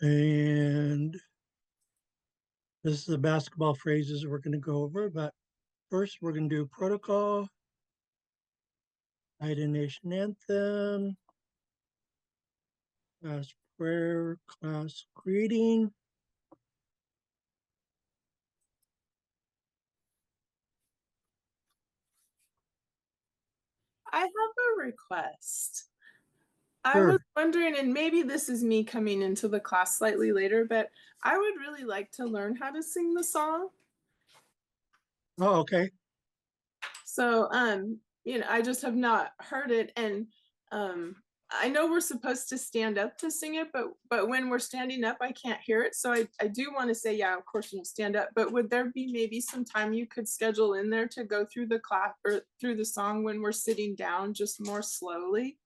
And this is the basketball phrases we're going to go over, but first we're going to do protocol, Haida Nation anthem, class prayer, class greeting. I have a request. I Sure. was wondering, and maybe this is me coming into the class slightly later, but I would really like to learn how to sing the song. Oh, okay. So, I just have not heard it, and I know we're supposed to stand up to sing it, but when we're standing up, I can't hear it. So I do want to say, yeah, of course, stand up. But would there be maybe some time you could schedule in there to go through the class or through the song when we're sitting down, just more slowly?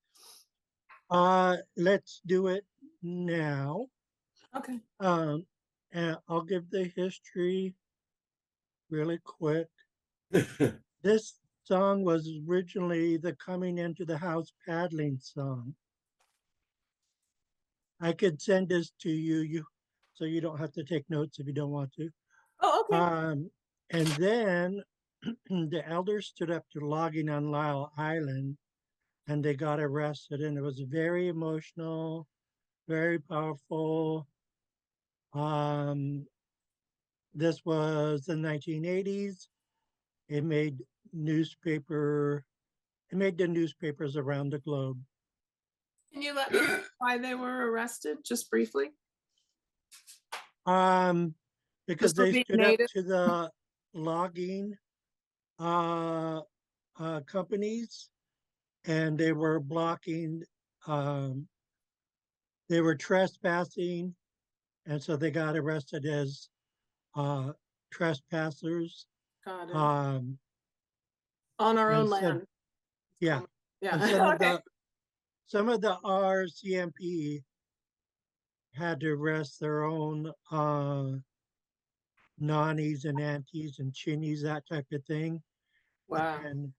Let's do it now. Okay. And I'll give the history really quick. This song was originally the coming into the house paddling song. I could send this to you, so you don't have to take notes if you don't want to. Oh, okay. And then the elders stood up to logging on Lyle Island, and they got arrested, and it was very emotional, very powerful. This was the 1980s. It made newspaper. It made the newspapers around the globe. Can you let me know why they were arrested, just briefly? Because Just for they being stood up native? to the logging uh, companies, and they were blocking. Um, they were trespassing, and so they got arrested as uh, trespassers. Got it. Um, On our and own so, land. yeah, and Yeah. Okay. some of the RCMP had to arrest their own nannies and aunties and chinnies, that type of thing. Wow. And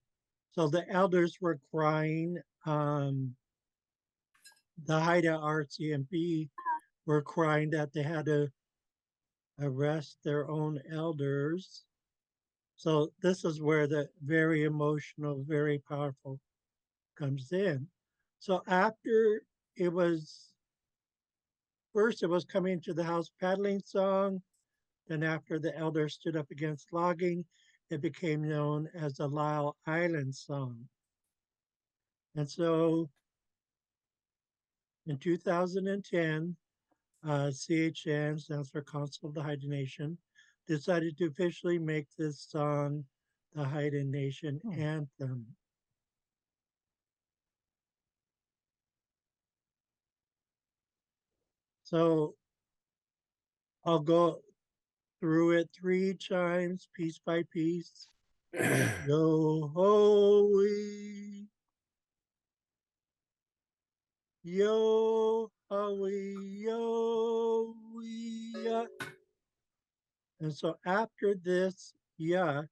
so the elders were crying. The Haida RCMP were crying that they had to arrest their own elders. So this is where the very emotional, very powerful comes in. So after it was first it was coming to the house paddling song, then after the elders stood up against logging, it became known as the Lyle Island song. And so in 2010, CHN, stands for Council of the Haida Nation, decided to officially make this song the Haida Nation anthem. So I'll go through it 3 times, piece by piece. Yo ho wee, yo ho wee, yo wee. And so after this, yeah,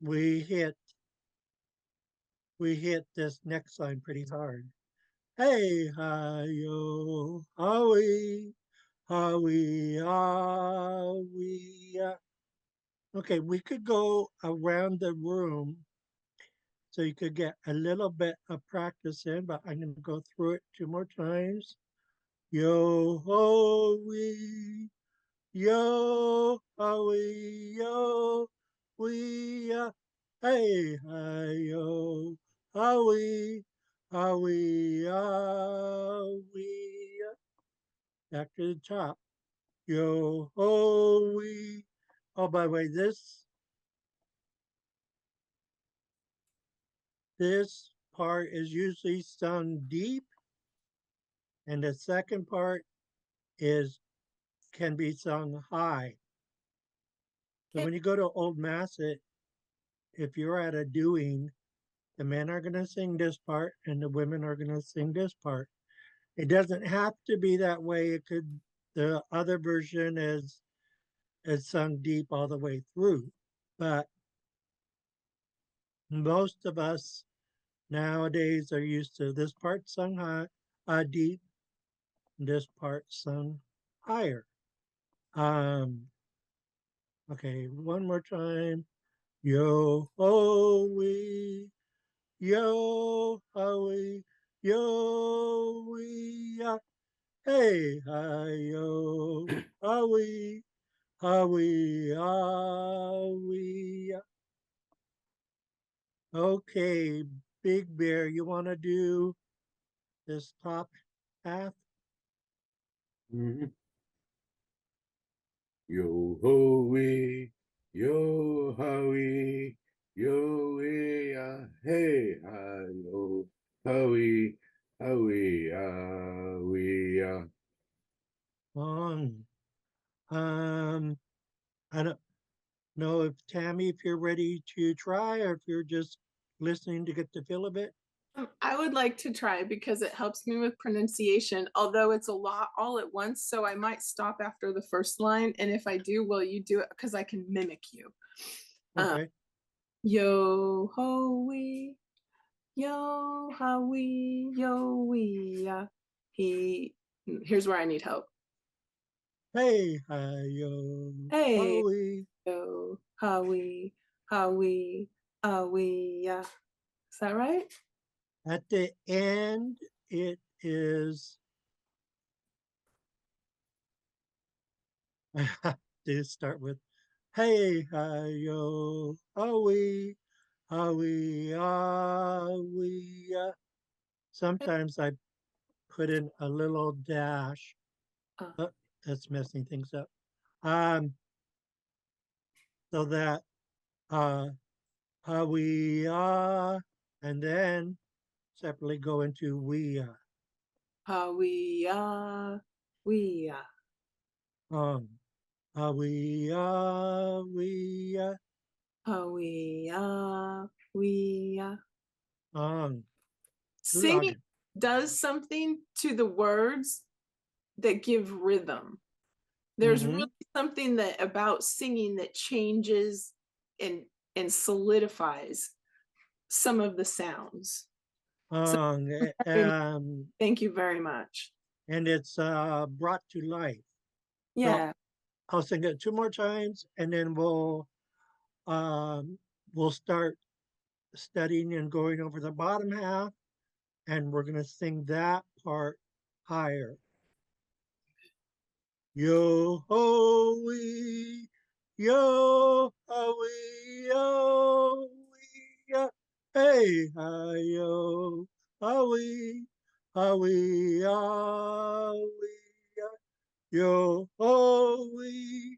we hit this next line pretty hard. Hey, hi, yo, howie, howie, howie. Okay, we could go around the room so you could get a little bit of practice in, but I'm going to go through it 2 more times. Yo, howie, yo, howie, yo, we, hey, hi, yo, howie, howie, howie. Back to the top. Yo ho wee. Oh, by the way, this part is usually sung deep, and the second part is can be sung high. So Okay. when you go to Old Masset, if you're at a doing, the men are going to sing this part and the women are going to sing this part. It doesn't have to be that way. It could, the other version is sung deep all the way through. But most of us nowadays are used to this part sung high, deep. This part sung higher. Um, okay, one more time. Yo ho wee, yo ho wee, yo wee ya. Hey hi yo ho wee, ho wee ah wee ya. Okay, Big Bear, you want to do this top half? Mhm. Yo ho wee, yo howie, yo wee hey yo howie, howie wee On. Um, I don't know if Tammy, if you're ready to try, or if you're just listening to get the feel of it. I would like to try because it helps me with pronunciation, although it's a lot all at once. So I might stop after the first line. And if I do, will you do it? Because I can mimic you. Um, Okay. yo ho wee, yo how wee, yo wee. He. Here's where I need help. Hey, hi, yo, Hey, Howie. yo how wee. Is that right? At the end, it is, I have to start with, hey, hi, yo, Howie, Howie, Howie. Sometimes I put in a little dash, Uh, but that's messing things up. Um, so that uh, Howie, and then separately go into how we um, we, we um, singing Ulagan. does something to the words that give rhythm. There's Mm-hmm. really something that about singing that changes and solidifies some of the sounds. So thank you very much. And it's brought to life. So Yeah. I'll sing it two more times, and then um, we'll start studying and going over the bottom half, and we're gonna sing that part higher. Yo ho wee, yo ho wee, yo wee, ya. Hey hi yo ho wee, ho wee, ho wee, ya. Yo ho wee,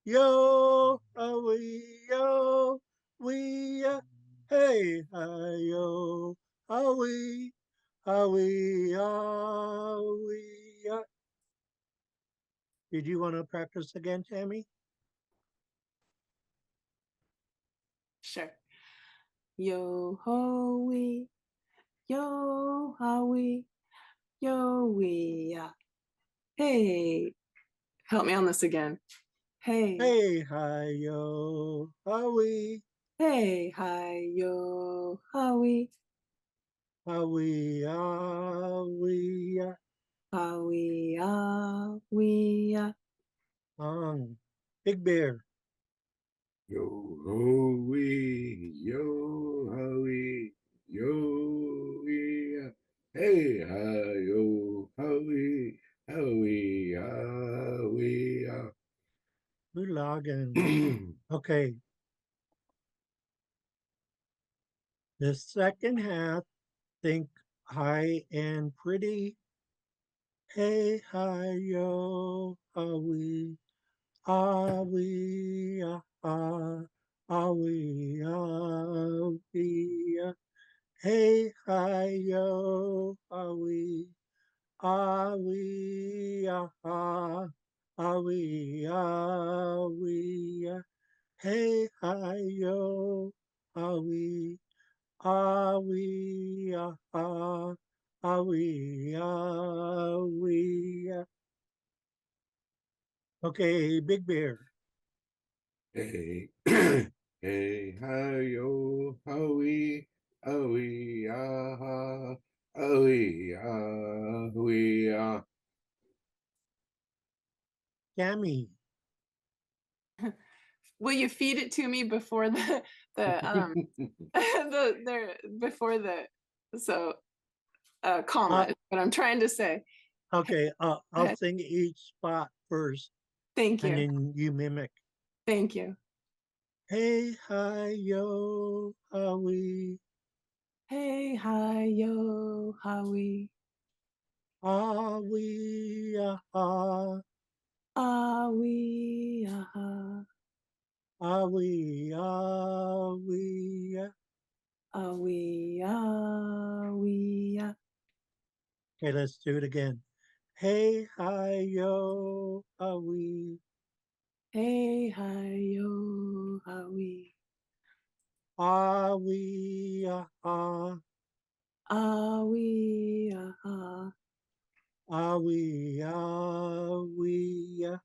yo ho wee, yo wee, ya. Hey hi yo ho wee, ho wee, ho wee, ya. Did you want to practice again, Tammy? Sure. Yo ho wee, yo how wee, yo wee. Hey, help me on this again. Hey, Hey, hi, yo, Howie, hey, hi, yo, Howie, Howie, Howie, Howie, we, Big Bear. yo ho wee, yo howie, yo wee hey yo howie, howie wee Ulagan. Okay, the second half, think high and pretty. Hey, hi, yo, Howie, Howie, Howie, Howie. Hey, hi, yo, Howie. Ah wee ah wee hey hi yo ah wee Okay, Big Bear. Hey, hey, hi, yo, howie, ah, howie, ah. Tammy. Will you feed it to me before the before the comma is what I'm trying to say. Okay, I'll ahead. sing each spot first, Thank and you. then you mimic. Thank you. Hey, hi, yo, Howie. Hey, hi, yo, Howie. Howie, ah, Awi, aha. Howie, Howie. Awi, awi, ah. Okay, let's do it again. Hey, hi, yo, Howie. Hey, hi, yo, Howie. Howie, ah, Awi, aha. Howie, Howie.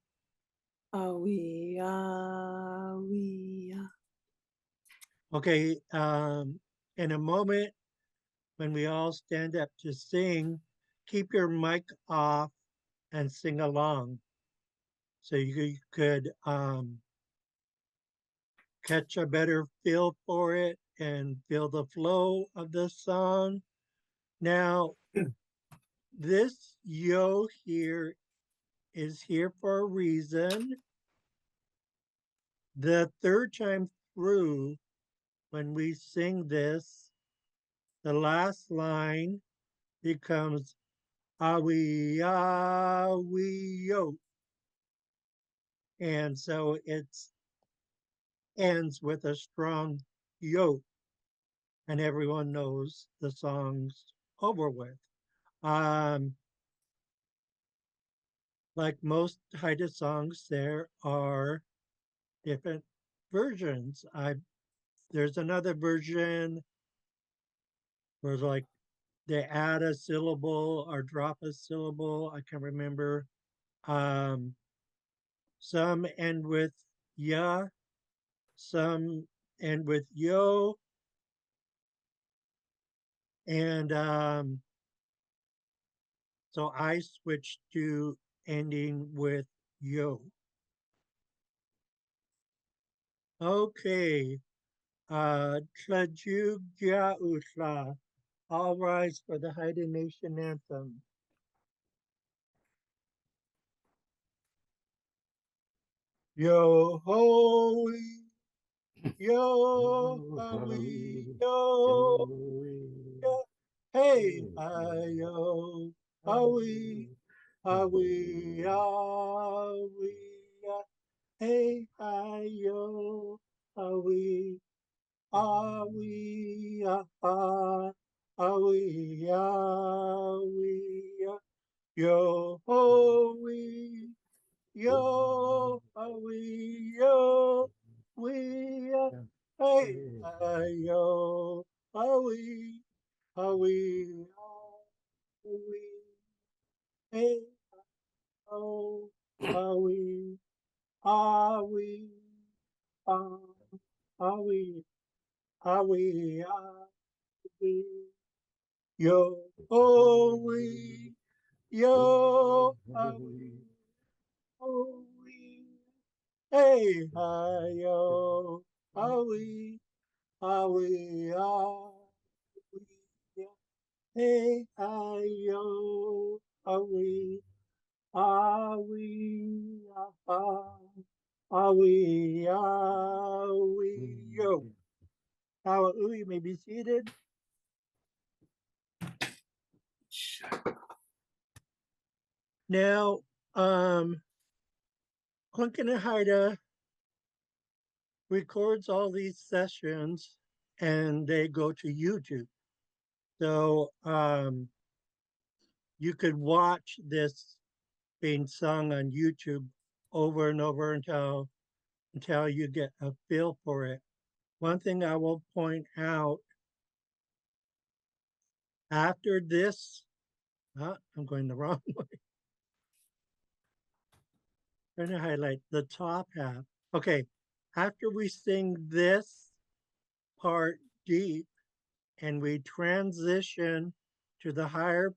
Awi, awi, ah. Okay, in a moment, when we all stand up to sing, keep your mic off and sing along. So you could catch a better feel for it and feel the flow of the song. Now, this yo here is here for a reason. The third time through, when we sing this, the last line becomes awi awi yo. And so it ends with a strong yo, and everyone knows the song's over with. Um, like most Haida songs, there are different versions. There's another version where like they add a syllable or drop a syllable. I can't remember. Um, some end with ya, some end with yo, and so I switched to ending with yo. Okay. Tlajuga Usha. All rise for the Haida Nation anthem. Yo ho, yo ho, yo. Hey, yo, howie, howie, howie. Hey, yo, howie, howie, howie, howie. Yo, howie, yo, howie, yo, we, hey, yo, howie, howie, howie, hey, oh, howie, howie, howie, howie, howie, yo, howie, yo, howie, howie, hey, hi, yo, howie, howie, howie, hey, hi, yo, howie, howie, howie, howie, yo. How you may be seated. Now, Clinton and Haida records all these sessions and they go to YouTube. So you could watch this being sung on YouTube over and over until you get a feel for it. One thing I will point out after this, I'm going the wrong way. Trying to highlight the top half. Okay, after we sing this part deep and we transition to the higher,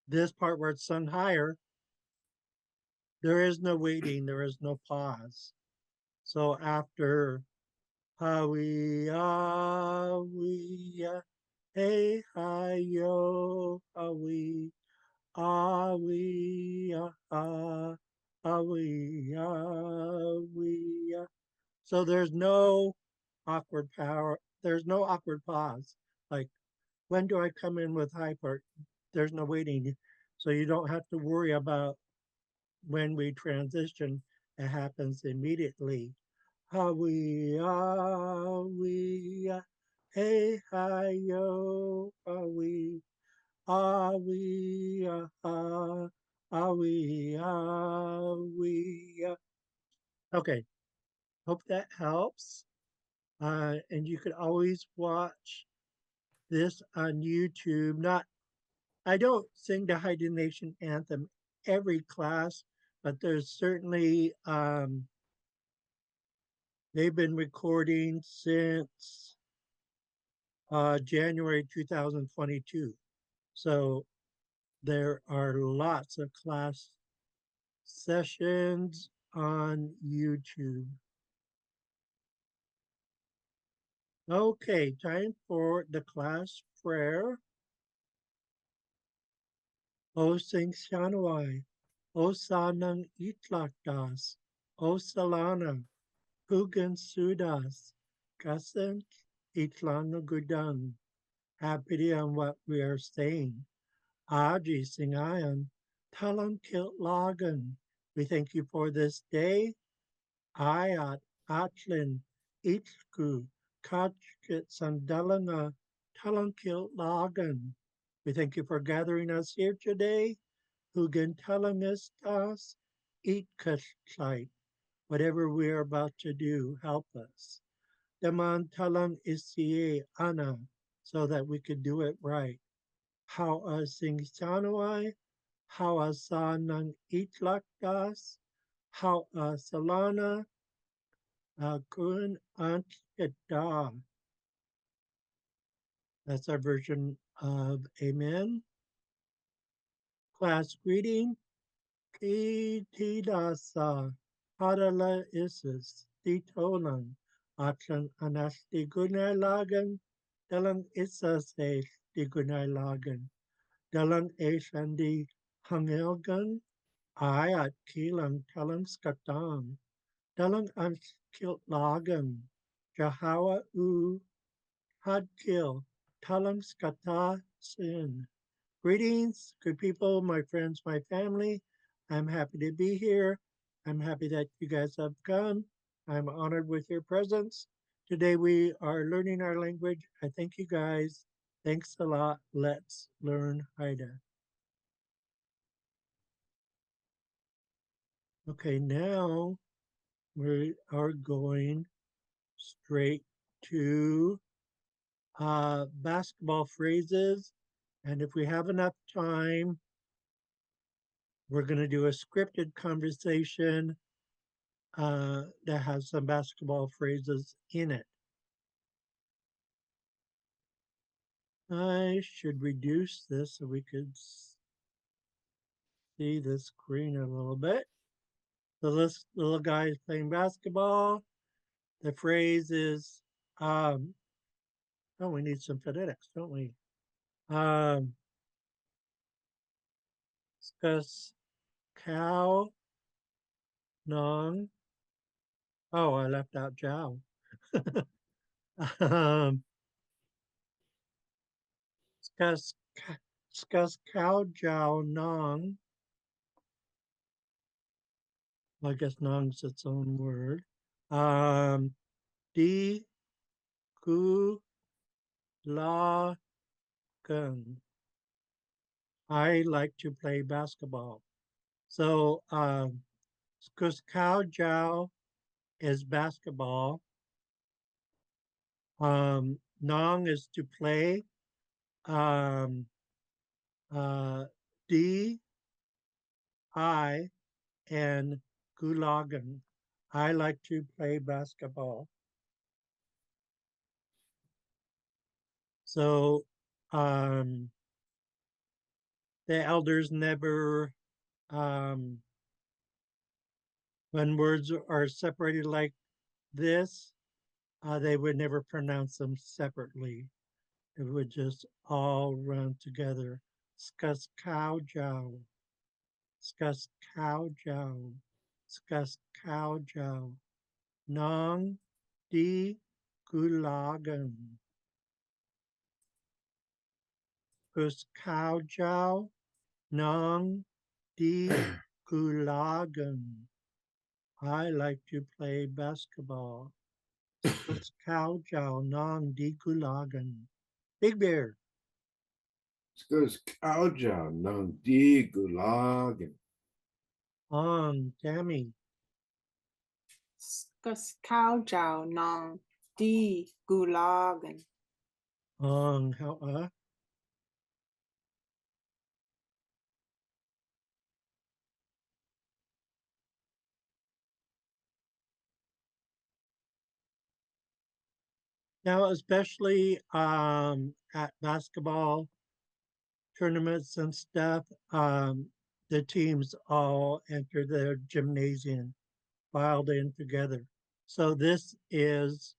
this part where it's sung higher, There is no waiting, there is no pause. So after Hawi, hey, hi, yo, Hawi, Awi, Awi, Awi. So there's no awkward power. There's no awkward pause. Like, when do I come in with high part? There's no waiting. So you don't have to worry about when we transition. It happens immediately. Hawi, hey, hi, yo, awi, awi, awi, awi. Okay, hope that helps. And you could always watch this on YouTube. Not, I don't sing the Haida Nation anthem every class, but there's certainly they've been recording since January 2022. So there are lots of class sessions on YouTube. Okay, time for the class prayer. O Sing Shanawai, O Sanang Itlakdas, O Salana, Hugan Sudas, Kasan Itlanga Gudan. Have pity on what we are saying. Aji Singayan, Talam Kilt Lagan. We thank you for this day. Ayat Atlin Itzku Kachkit Sandalanga Talam Kilt Lagan. We thank you for gathering us here today. Hugan Talangistas Itkasite. Whatever we are about to do, help us. Daman Talang Isie Ana, so that we could do it right. How a sing sanawai, how a sanang itlakdas, how a salana, a kun antkada. That's our version of Amen. Class greeting. Kitidasa, Hadala Isis, Titolan, Atlan Anasti Gunai Lagan, Dalang Isas Gunai Lagan. Dalang Ashandi Hangelgan, Ayat Kilang Talang Skatang, Dalang Anskil Lagan, Jahawa U Hadkil, Talang Skata Sin. Greetings, good people, my friends, my family. I'm happy to be here. I'm happy that you guys have come. I'm honored with your presence. Today we are learning our language. I thank you guys. Thanks a lot. Let's learn Haida. Okay, now we are going straight to basketball phrases. And if we have enough time, we're going to do a scripted conversation that has some basketball phrases in it. I should reduce this so we could see the screen a little bit. So this little guy is playing basketball. The phrase is, oh, we need some phonetics, don't we? Skus cow nong. Oh, I left out jow. um, skus cow jow nong. Well, I guess nong's its own word. Di ku la gun. I like to play basketball. So, because cow jow is basketball. Nong is to play. Um, D, I, and Gulagan. I like to play basketball. So, the elders never When words are separated like this, they would never pronounce them separately. It would just all run together. Skus cow jow. Skus cow jow. Skus cow jow. Nong di gulagan. Skus cow jow. Nong di gulagan. I like to play basketball. Skus cow jow. Nong di gulagan. Big Bear. Skus Kauja Nung Di Gulag. On Tammy. Skus cow jow nong di gulagen. On how Now, especially at basketball tournaments and stuff, the teams all enter the gymnasium, filed in together. So this is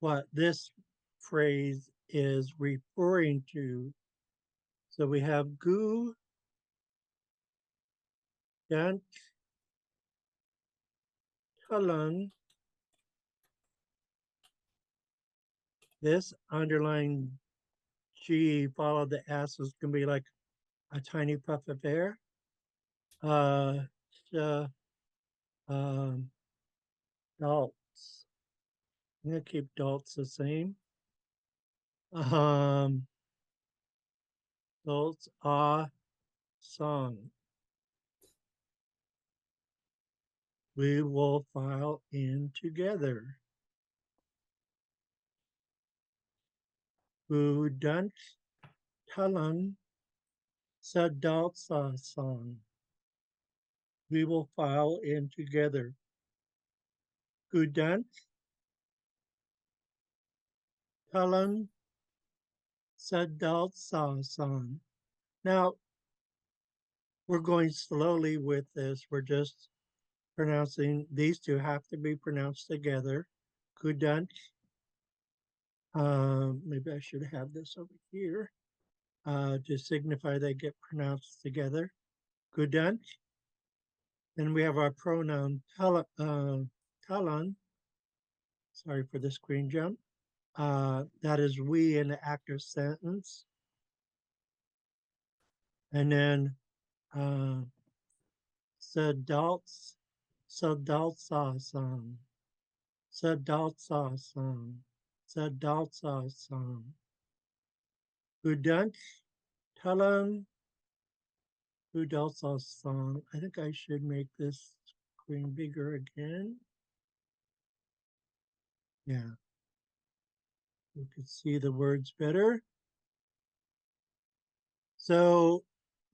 what this phrase is referring to. So we have gu, dant, tulun. This underlying G followed the S is going to be like a tiny puff of air. Sh, um, Dalts. I'm gonna keep Dalts the same. Dalts are song. We will file in together. Udant Talan Sadalsa song. We will file in together. Udant Talan Sadalsa song. Now, we're going slowly with this. We're just pronouncing, these two have to be pronounced together. Kudant. Maybe I should have this over here to signify they get pronounced together. Kudant. Then we have our pronoun talan. Sorry for the screen jump. That is we in the active sentence. And then sadalts, sadaltsasam, sadaltsasam, sadaltsasam. Udant, talan, udaltsasam. I think I should make this screen bigger again. Yeah. You can see the words better. So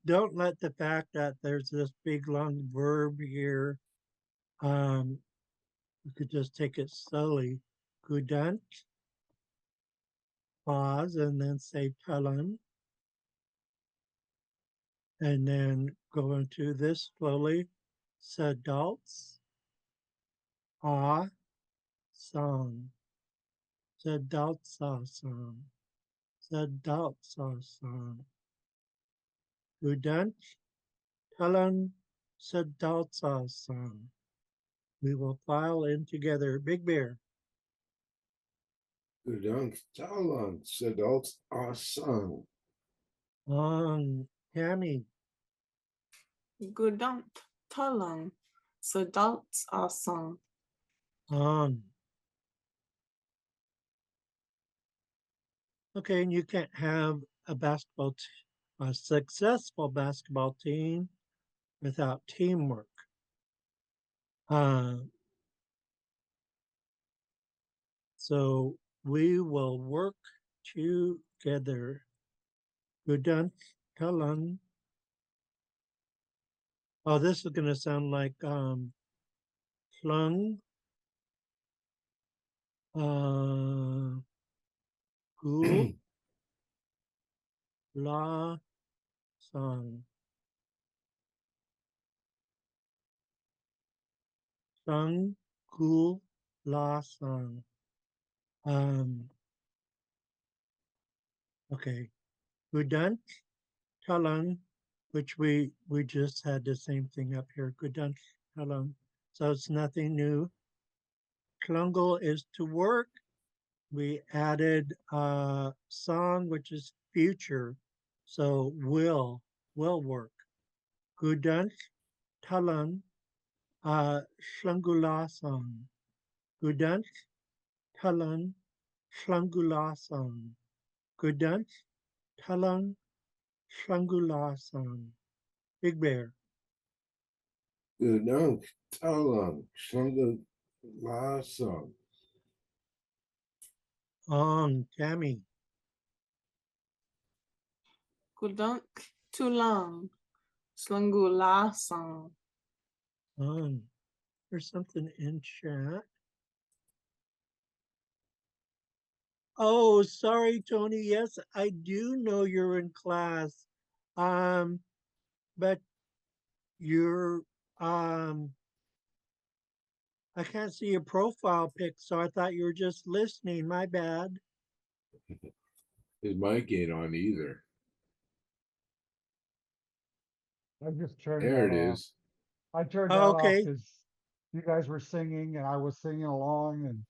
don't let the fact that there's this big long verb here, you could just take it slowly. Gudant, pause, and then say talan. And then go into this slowly. Sadalts, ah, song. Sadaltsa song. Sadaltsa song. Gudant, talan, sadaltsa song. We will file in together. Big Bear. Udunk Talan Sadalt Asang. On Tammy. Gudant talang sadalts asang. On. Okay, and you can't have a successful basketball team without teamwork. So we will work together. Gudant Talan. Oh, this is going to sound like Plung. Gu La Song. Xaad Kil Class. Okay. Gudant Talang, which we just had the same thing up here. Gudant Talang. So it's nothing new. Klungel is to work. We added song, which is future. So will work. Gudant Talang Shlangulasan. Gudant Talang Shlangulasan. Gudant Talang Shlangulasan. Big Bear. Gunung Talang Shanga Lasang. Tammy. Kudunk tulang. Slangulasan. There's something in chat. Oh, sorry, Tony. Yes, I do know you're in class. But you're I can't see your profile pic, so I thought you were just listening. My bad. His mic ain't on either. I just turned There that it off. is. I turned Oh, that off okay. because you guys were singing and I was singing along, and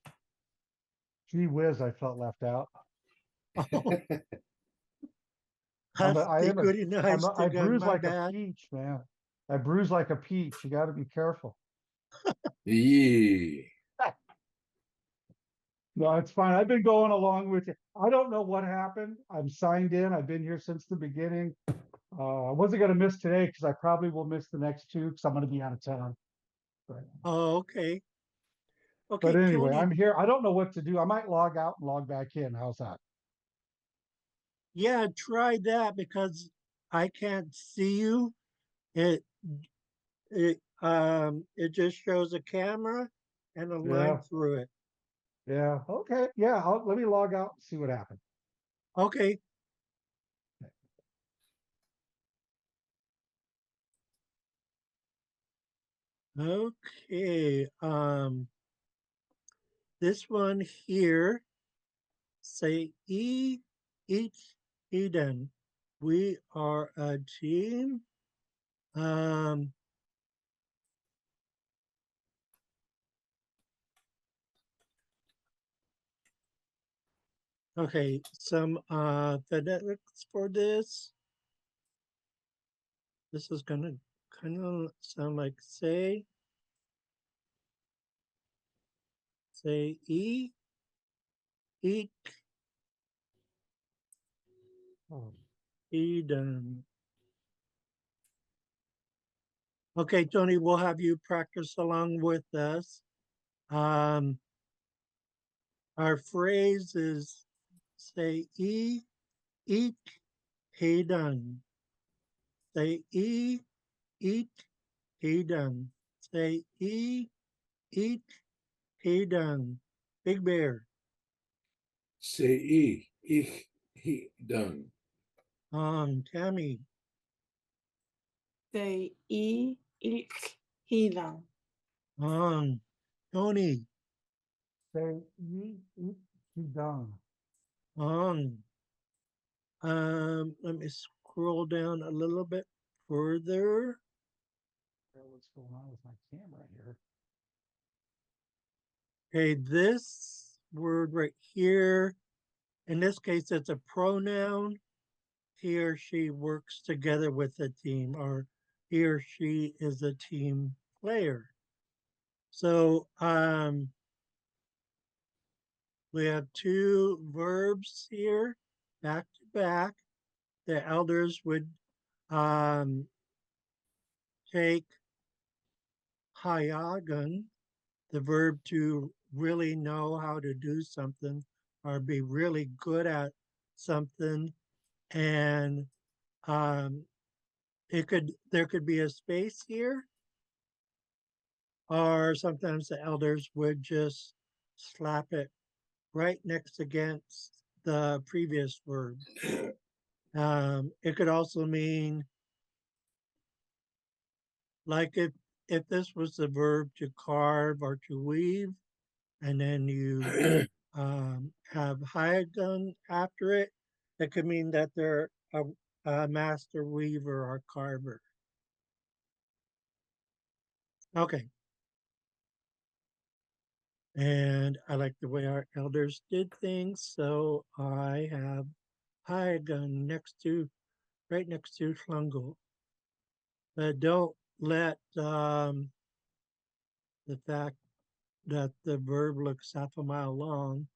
gee whiz, I felt left out. Oh, I'm a, that's I the am a, goody nice I to gun. bruise My like a bad. peach, man. I bruise like a peach. You got to be careful. Yeah. No, it's fine. I've been going along with you. I don't know what happened. I'm signed in. I've been here since the beginning. I wasn't going to miss today because I probably will miss the next two because I'm going to be out of town. Oh, okay. But Okay, anyway, Tony. I'm here. I don't know what to do. I might log out and log back in. How's that? Yeah, try that because I can't see you. It it just shows a camera and a line Yeah. through it. Yeah. Okay. Yeah. Let me log out and see what happens. Okay. Okay. This one here, say each Eden. We are a team. Um, okay, some phonetics for this. This is gonna kind of sound like say eat, Oh, Eden. Okay, Tony, we'll have you practice along with us. Our phrase is say eat, Hayden. Say eat, Hayden. Say eat, Hayden. Big Bear. Say ich he done. Tammy. They ik hilang. Tony. say eat done. On. Let me scroll down a little bit further. What's going on with my camera here? Okay, this word right here, in this case, it's a pronoun. He or she works together with a team, or he or she is a team player. So we have two verbs here, back to back. The elders would take hayagan, the verb to really know how to do something or be really good at something, and there could be a space here, or sometimes the elders would just slap it right next against the previous verb. It could also mean like if this was the verb to carve or to weave, and then you have Hayagun after it, that could mean that they're a master weaver or carver. Okay. And I like the way our elders did things, so I have Hayagun right next to Flungel. But don't let the fact that the verb looks half a mile long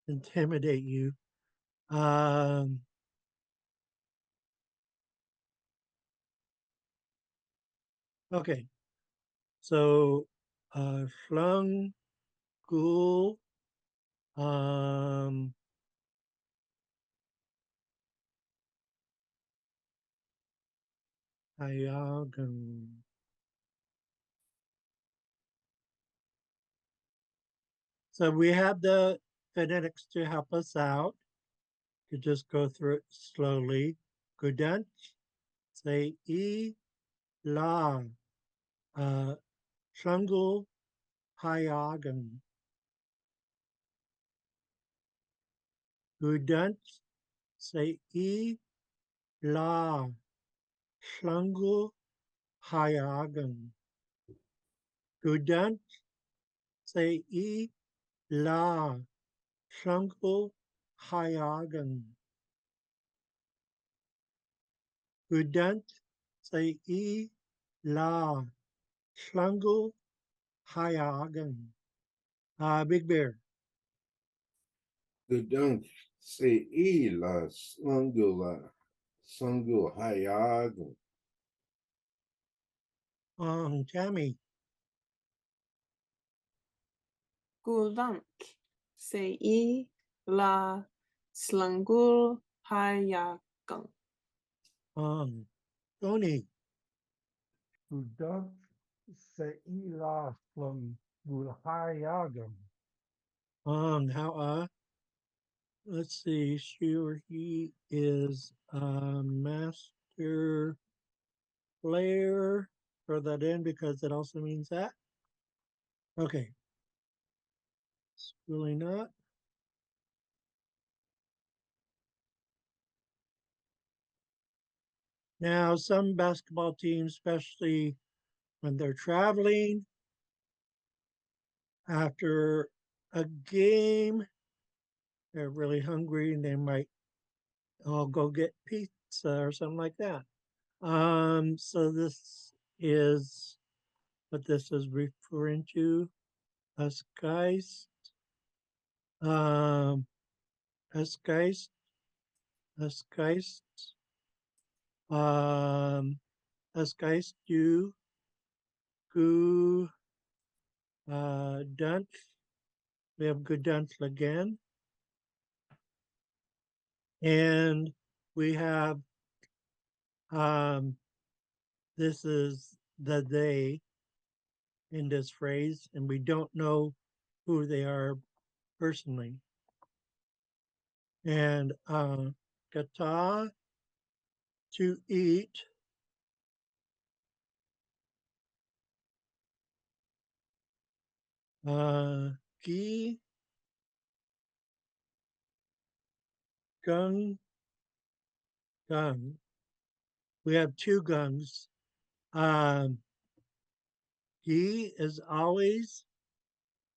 intimidate you. Okay, so flung, ghoul, Hayagun. So we have the phonetics to help us out. You just go through it slowly. Gudant, say E, La, Shungul, Hayagan. Gudant, say E, La, Shungul, Hayagan. Gudant, say E, La, Shungul, Hayagan. Gudant, say E, La, Shungul, Hayagan. Big Bear. Gedunk se ila sungula hayagun. Tammy. Guldank. Sei la slangul hayagang. Tony. Udunk seila from Gulhayagam. How let's see, she or he is a master player. Throw that in because it also means that. Okay. It's really not. Now, some basketball teams, especially when they're traveling after a game, they're really hungry and they might all go get pizza or something like that. So this is what this is referring to. Us guys, um, us guys, us guys, um, us guys do go dance. We have good dance again, and we have this is the they in this phrase, and we don't know who they are personally. And kata, to eat, gi, gung, gung. We have two gungs. Gi is always,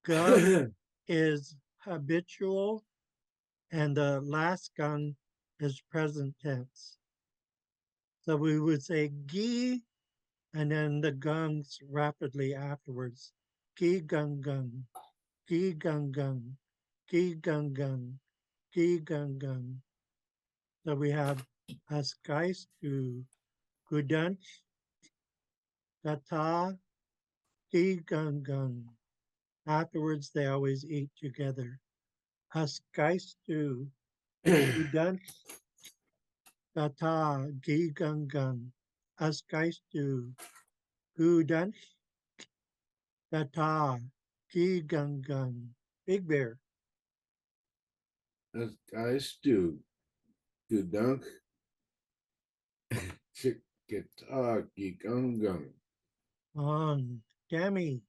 gung is habitual, and the last gung is present tense. So we would say gi, and then the gungs rapidly afterwards. Gi gung gung, gi gung gung, gi gung gung, gi gung gung. So we have Asgeist to Gudunch, Gata, Gi gung gung. Afterwards, they always eat together. Asgeist to Gudunch, Gata, Gi gung gung. Asgeist to Gudunch, Gata, Gi gung gung. Big Bear. As I stew. Gedunk Kentucky gung gung. Tammy.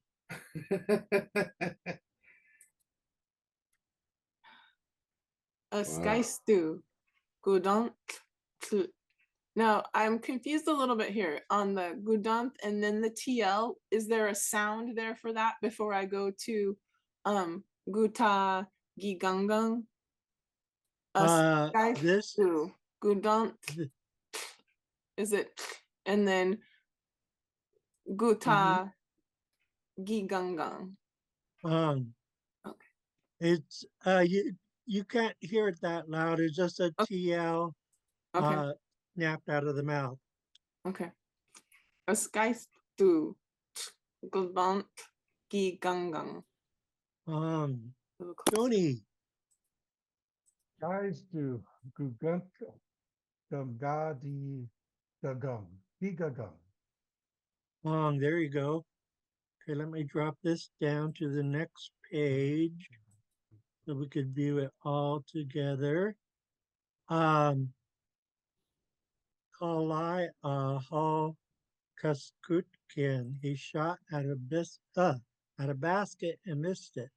A Wow. sky stew. Gudant. Now I'm confused a little bit here on the gudant and then the TL. Is there a sound there for that before I go to guta gigangang? A sky This stew. Gudant. th- Is it? And then guta gigangang. um Okay. it's you can't hear it that loud. It's just a TL Okay. snapped out of the mouth. Okay. A sky stew. Gudant gigangang. Tony. Guys do gugunk gadi gagum. Gigagum. There you go. Okay, let me drop this down to the next page so we could view it all together. Kalai Ahal Kaskutkin. He shot at a basket and missed it.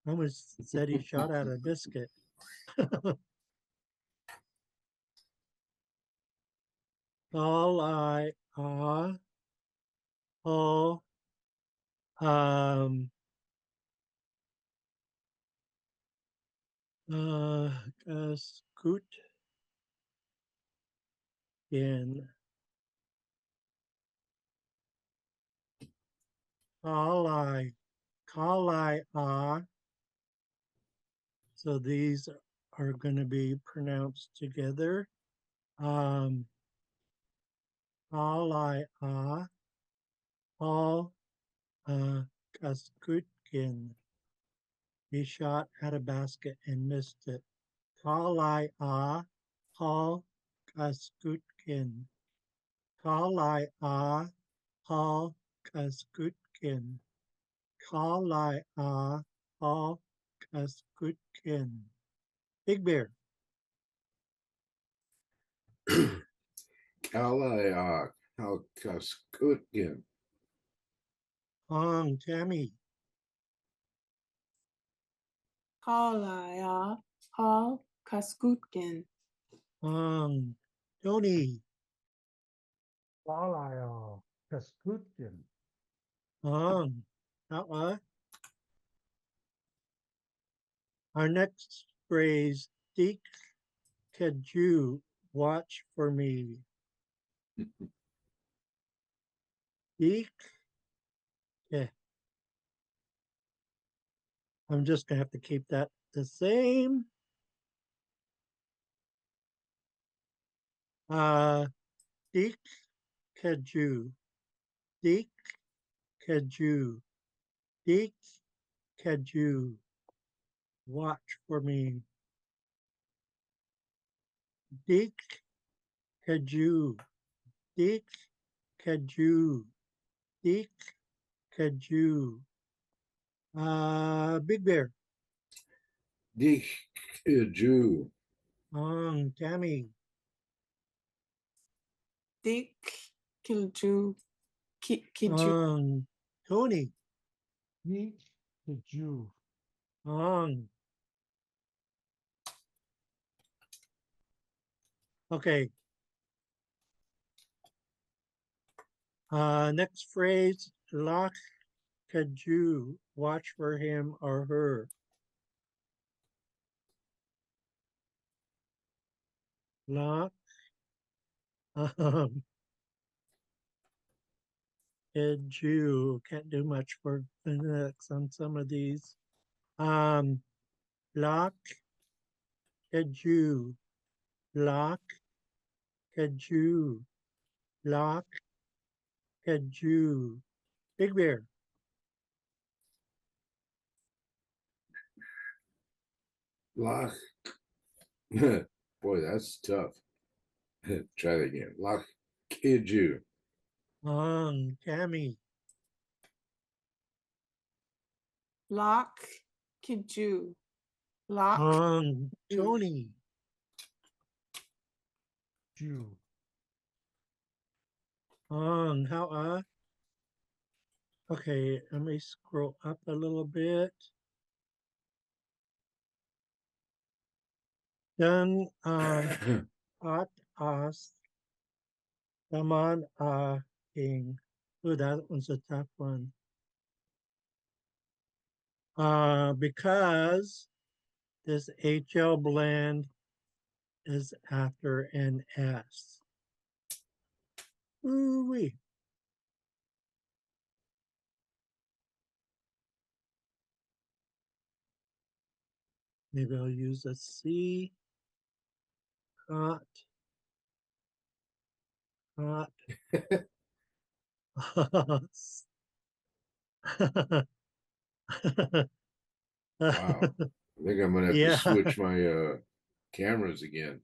I almost said he shot at a biscuit. Kalai Ahal Kaskutkin. Kalai So these are going to be pronounced together. Kalai Paul Kaskutkin. He shot at a basket and missed it. Kalai Paul Kaskutkin. Kalai Paul Kaskutkin. Kalai Paul Kaskutkin. Big Bear. Kalayak Halkaskutkin. Tammy. Kalaya Hal Kaskutkin. Tony. Walaya Kaskutkin. Our next phrase, Dik Kaju, watch for me. Dik. Yeah. I'm just gonna have to keep that the same. Dik Kaju. Dik Kaju. Dik Kaju. Watch for me. Dik Kaju. Dik Kaju. Dik Kaju. Big Bear. Dik Jew. Tammy. Dik Kilju. Kiju. Tony. Meet the Jew. Okay. Next phrase, Lak Kaju, watch for him or her. Lak Kaju, can't do much for phonics on some of these. Lak Kaju, Lak Kaju, Lak Kaju. Big Bear. Lach. Boy, that's tough. Try that again. Lach Kiju. Tammy. Lock Kiju. Lock. Tony. Jew. How okay, let me scroll up a little bit. Then at us Saman King. Ooh, that one's a tough one. Because this HL blend is after an S. Ooh wee. Maybe I'll use a C. Hot. Hot. Wow. I think I'm gonna have to Yeah. switch my cameras again.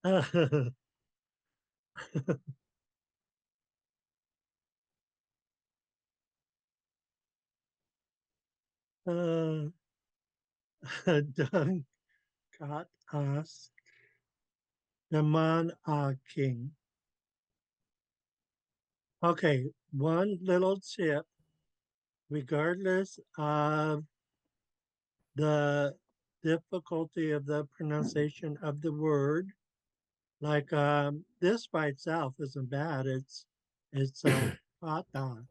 Done got us the man king. Okay, one little tip, regardless of the difficulty of the pronunciation of the word, like this by itself isn't bad. It's pata,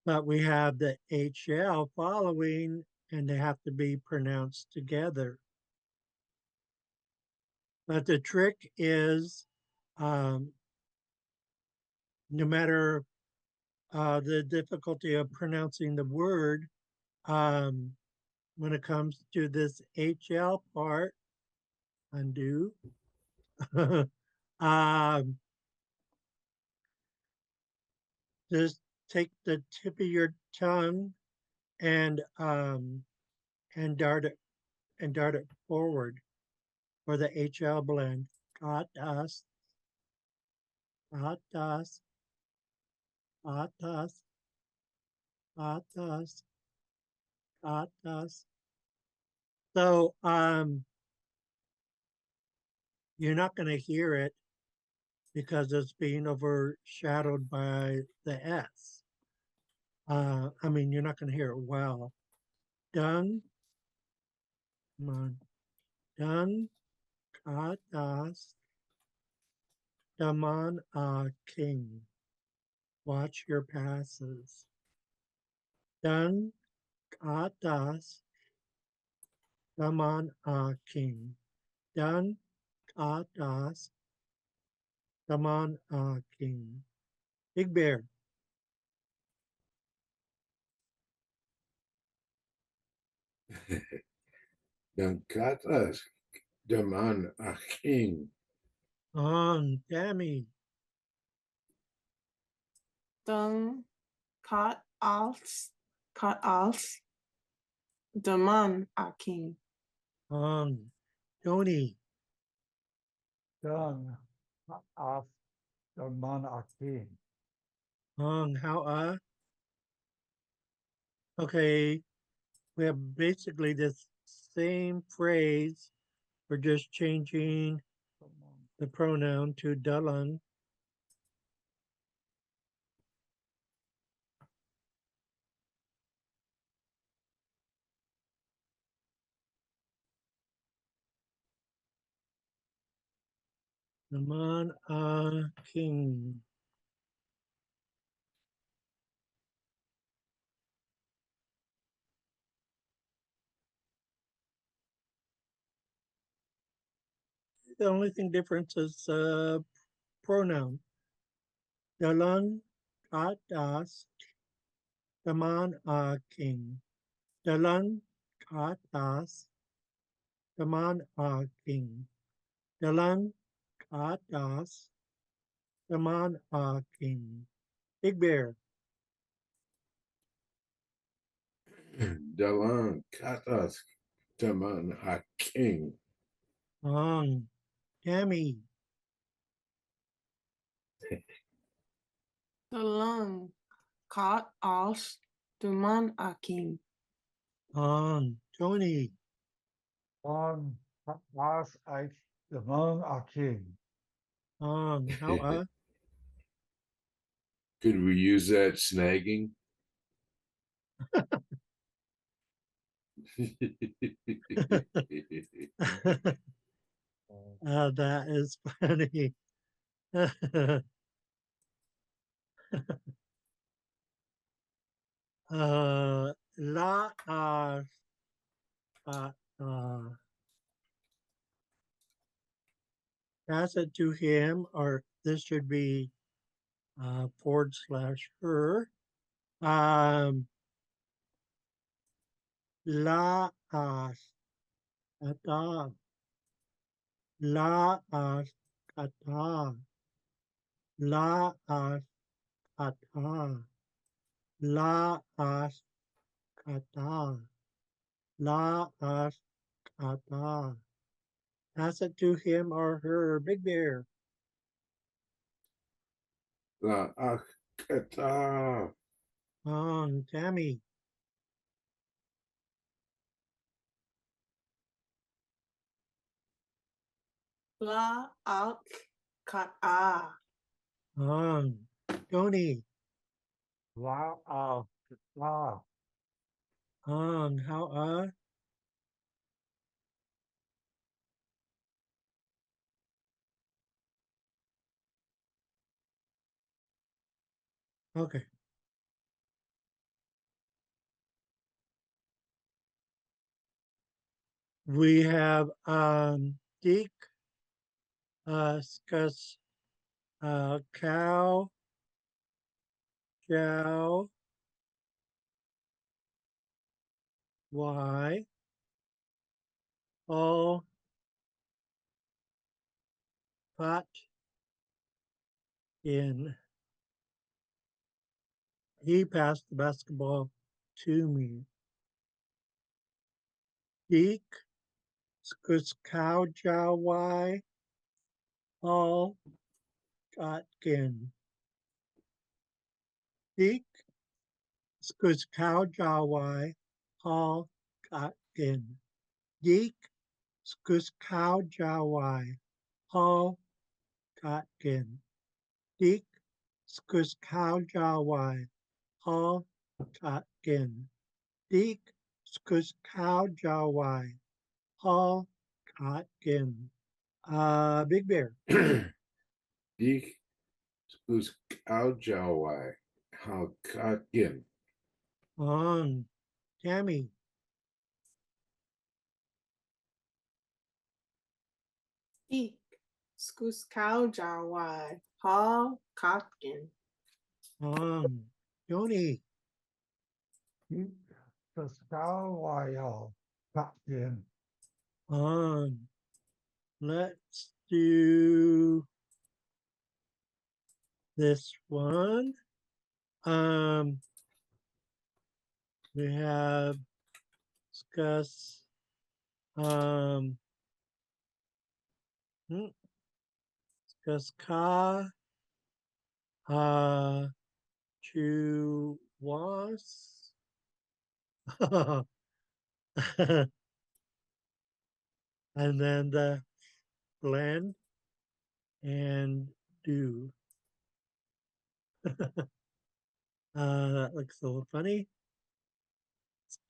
but we have the HL following, and they have to be pronounced together. But the trick is, um, no matter the difficulty of pronouncing the word, um, when it comes to this HL part, undo, um, just take the tip of your tongue and um, and dart it forward for the HL blend. Got us, got us, got us, got us, got us. So you're not going to hear it because it's being overshadowed by the S. I mean, you're not going to hear it well. Done, come on, done, katas, daman king. Watch your passes. Done, katas, daman king. Done, katas, daman king. Big Bear. Dan katas daman aking. On, Tammy. Dung cut off the man king. On, Tony. Done. Off the man king. On, how okay, we have basically this same phrase. We're just changing the pronoun to Dalan. Naman king. The only thing difference is pronoun. Dalan katas Naman king. Dalan katas Naman king. Dalan katas Naman king. Big Bear. Dalan katas daman aking. On, Tammy. The lung cut off the man king. On, Tony. On. As I the man king. how Could we use that snagging? that is funny. La uh, uh, pass it to him, or this should be / her. La kata, la kata, la kata, la kata, la kata. Pass it to him or her, Big Bear. La akata. Tammy. La ak kat ah. Tony. Wow. How okay. We have Deek, Skus, Cow, Chow, Y, All, Pot, In. He passed the basketball to me. Deek, Skus, Cow, Chow, Y, All, Gotkin. Deek, Skus, Cow, Chow, Y, All, Gotkin. Deek, Skus, Cow, Chow, Y, All, Gotkin. Deek, Skus, Cow, Chow, Y, All, Gotkin. Deek, Skus, Cow, Chow, Y, All, Gotkin. Big Bear. Dik skus kaujawai. How kotkin. On. Tammy. Ik. Skus cow jawai. Paul Kotkin. On. Tony. The Skywile Captain. On. Let's do this one. We have discuss discuss ka to was and then the blend and do. That looks a little funny.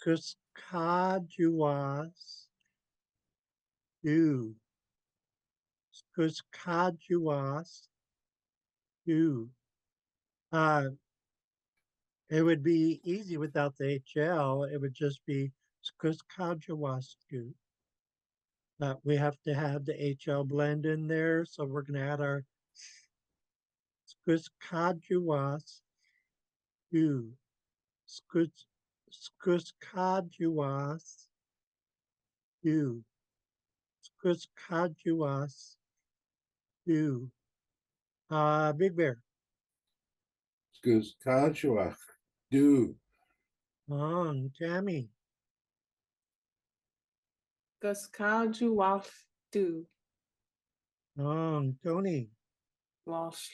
Skuskajuas do. Skuskajuas do. It would be easy without the HL. It would just be Skuskajuas do. But we have to have the HL blend in there. So we're going to add our Skuskajuas do. Skuskajuas do. Skuskajuas do. Big Bear. Skus kaujawai. Do. Tammy. Gus cow jawaf do. Tony. Walsh.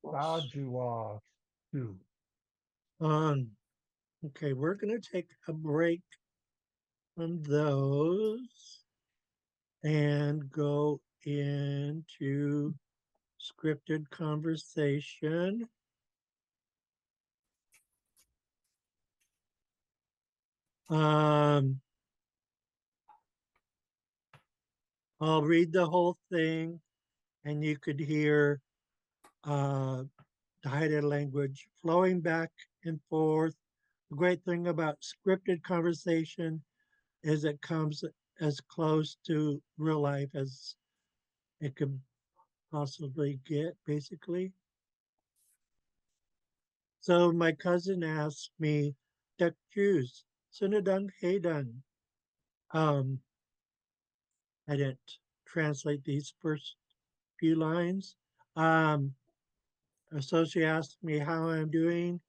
Skywile do. Okay, we're going to take a break from those and go into scripted conversation. Um, I'll read the whole thing, and you could hear the Haida language flowing back and forth. The great thing about scripted conversation is it comes as close to real life as it could possibly get, basically. So my cousin asked me, Duck Juice, Sinadung Hayden. Um, I didn't translate these first few lines. Um, so she asked me how I'm doing.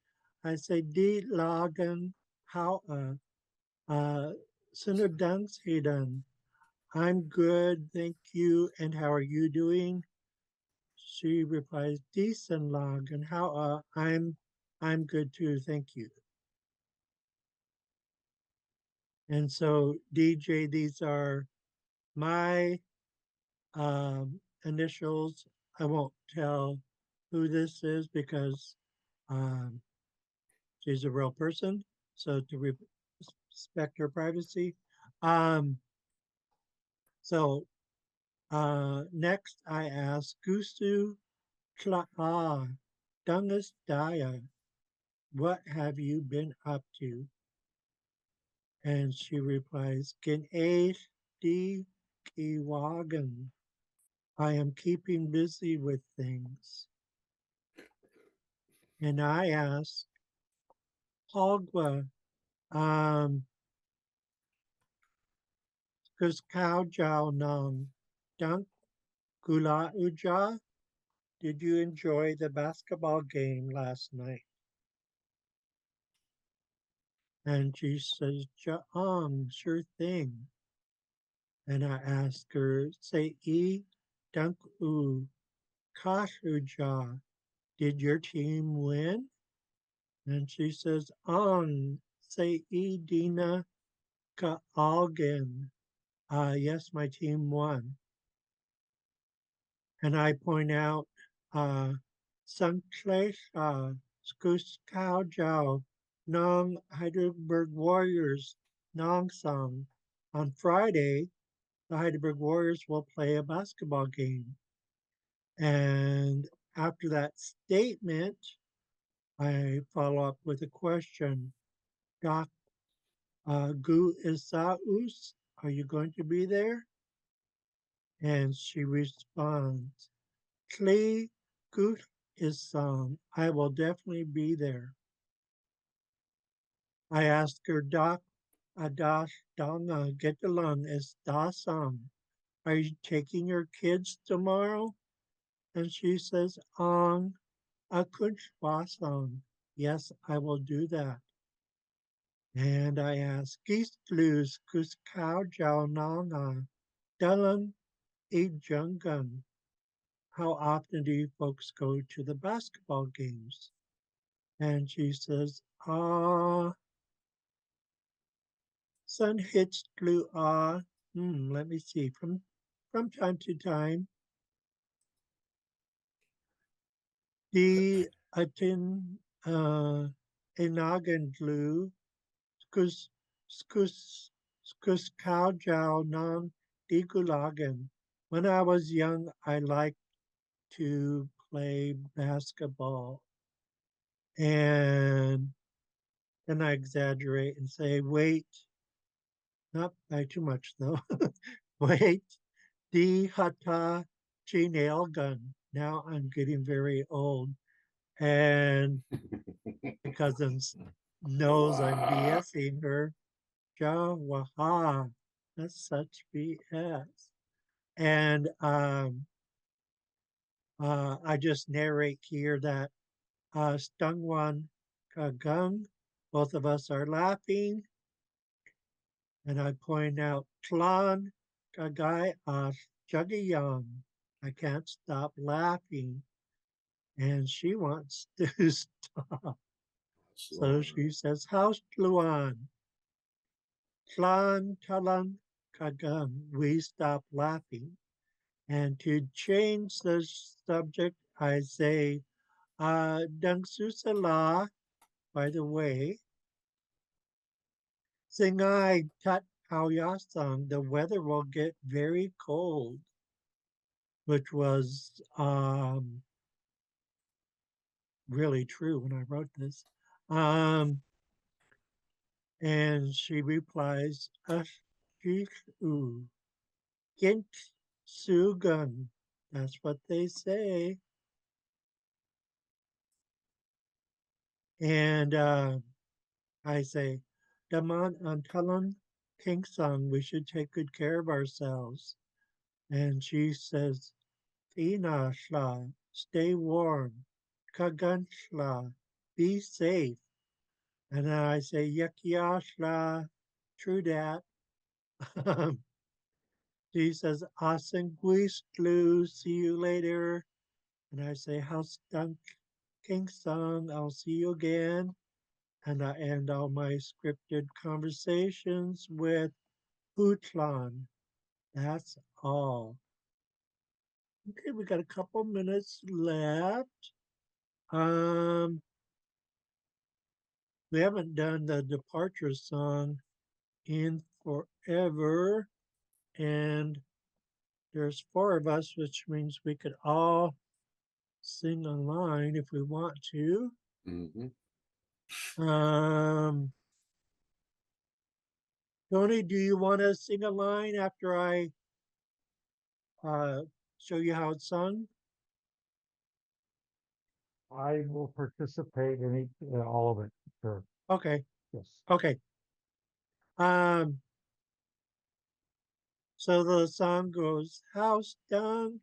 I say, Di Lagan, how Sinadung Hayden. I'm good, thank you. And how are you doing? She replies, decent log, and how I'm good too, thank you. And so DJ, these are my initials. I won't tell who this is because um, she's a real person. So to respect her privacy. Um, so next I ask Gustu Tla'a Dungus Daya, what have you been up to? And she replies, Gen Ace D Kiwagan. I am keeping busy with things. And I ask, Hogwa, kus Kao Jiao Nong, Dunk Gula Uja, did you enjoy the basketball game last night? And she says, Ja'ang, sure thing. And I ask her, say E Dunk U Kash Uja, did your team win? And she says, On, say E Dina Ka Algen. Yes, my team won. And I point out, Sunklesha, Skuskau Jiao, Nong Heidelberg Warriors, Nong Song. On Friday, the Heidelberg Warriors will play a basketball game. And after that statement, I follow up with a question. Doc Gu Isaus, are you going to be there? And she responds, Kli Gu Isam, I will definitely be there. I asked her, Doc Adash Danga Getalung is Dasam. Are you taking your kids tomorrow? And she says, Ang Akunchwasam. Yes, I will do that. And I asked, Gistlus Kuskau Jiao Nanga, Dalan E Jungan. How often do you folks go to the basketball games? And she says, sun hits blue, let me see, from time to time. The atin enagan blue, skus skus skus cow jow non digulagan. When I was young, I liked to play basketball. And then I exaggerate and say, wait, not by too much though. Wait, the hata nail gun. Now I'm getting very old. And my cousin knows I'm Wow. BSing her. Jawaha. That's such BS. And I just narrate here that Stungwan Kagung, both of us are laughing. And I point out Tlan Kagai Juggyang. I can't stop laughing. And she wants to stop. So she says, How's Luan? Tlan Talan Kagang. We stop laughing. And to change the subject, I say, Dang Susala, by the way, Singai Tat Aoyasang, the weather will get very cold, which was really true when I wrote this. And she replies, Ashik Kint Sugan. That's what they say. And I say, Daman Antalan King Song, we should take good care of ourselves. And she says, Ina Shla, stay warm. Kagan Shla, be safe. And then I say, Yakia Shla, true that. She says, Asenguistlu, see you later. And I say, House Dunk King Song, I'll see you again. And I end all my scripted conversations with Hootlan. That's all. Okay, we got a couple minutes left. Um, we haven't done the departure song in forever, and there's 4 of us, which means we could all sing a line if we want to. Mm-hmm. Tony, do you want to sing a line after I show you how it's sung? I will participate in all of it. Sure. Okay, Yes. okay. Um, so the song goes, House Dunk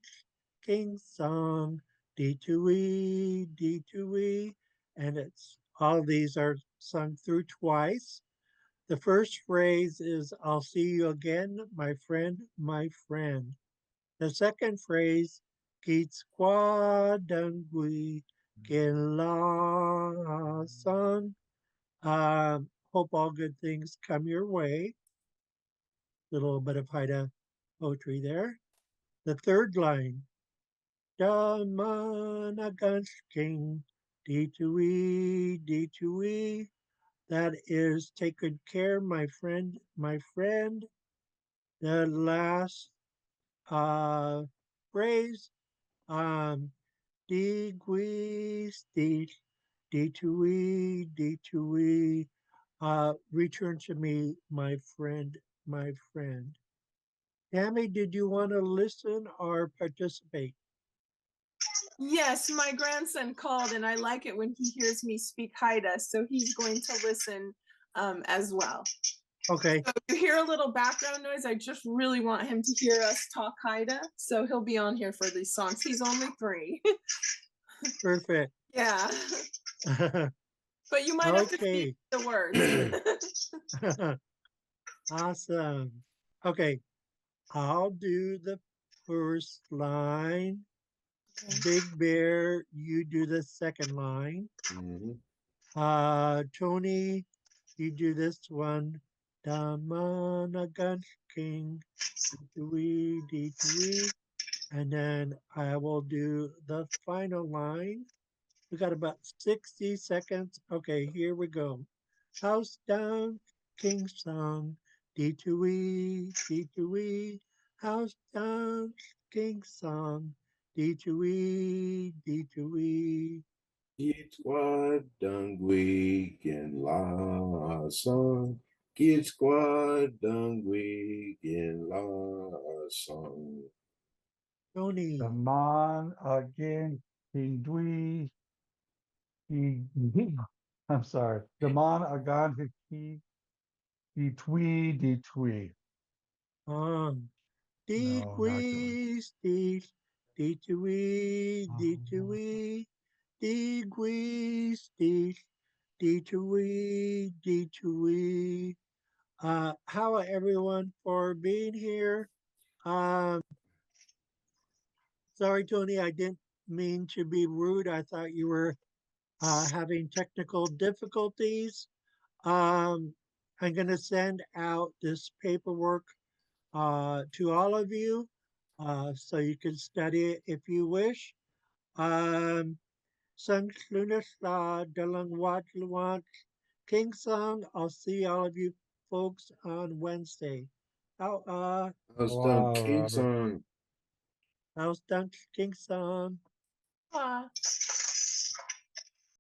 King Song, D2E, D2E, and it's all these are sung through twice. The first phrase is, I'll see you again, my friend, my friend. The second phrase, Keats Kwa Dungui Kin La Song. Hope all good things come your way. A little bit of Haida poetry there. The third line, Damanaganshking, D2E, D2E. That is, take good care, my friend, my friend. The last phrase, D D2E, D2E. Return to me, my friend, my friend. Tammy, did you want to listen or participate? Yes, my grandson called, and I like it when he hears me speak Haida, so he's going to listen as well. Okay, So if you hear a little background noise, I just really want him to hear us talk Haida, so he'll be on here for these songs. He's only 3. perfect. Yeah, but you might have to speak Okay, the words. awesome. Okay, I'll do the first line. Big Bear, you do the second line. Mm-hmm. Tony, you do this one. Damanagan King, D2E, D2E. And then I will do the final line. We got about 60 seconds. Okay, here we go. House down, King Song, D2E, D2E. House down, King Song, D2E, D2E. Kitwa Dungwi Gin La Song. Kitwa Dungwi Gin La Song. Tony, The man again, Hindui, I'm sorry. The man again, di twee. on. No, not good. D2E, Steve, D2E, D2E. D2E, Steve, D2E, D2E. How everyone for being here. Um, sorry, Tony, I didn't mean to be rude. I thought you were having technical difficulties. I'm going to send out this paperwork to all of you. So you can study it if you wish. San Clunas Dalang Wadlawant King Song. I'll see all of you folks on Wednesday. How's done Wow, King Robert. Song? How's done King Song? Ah.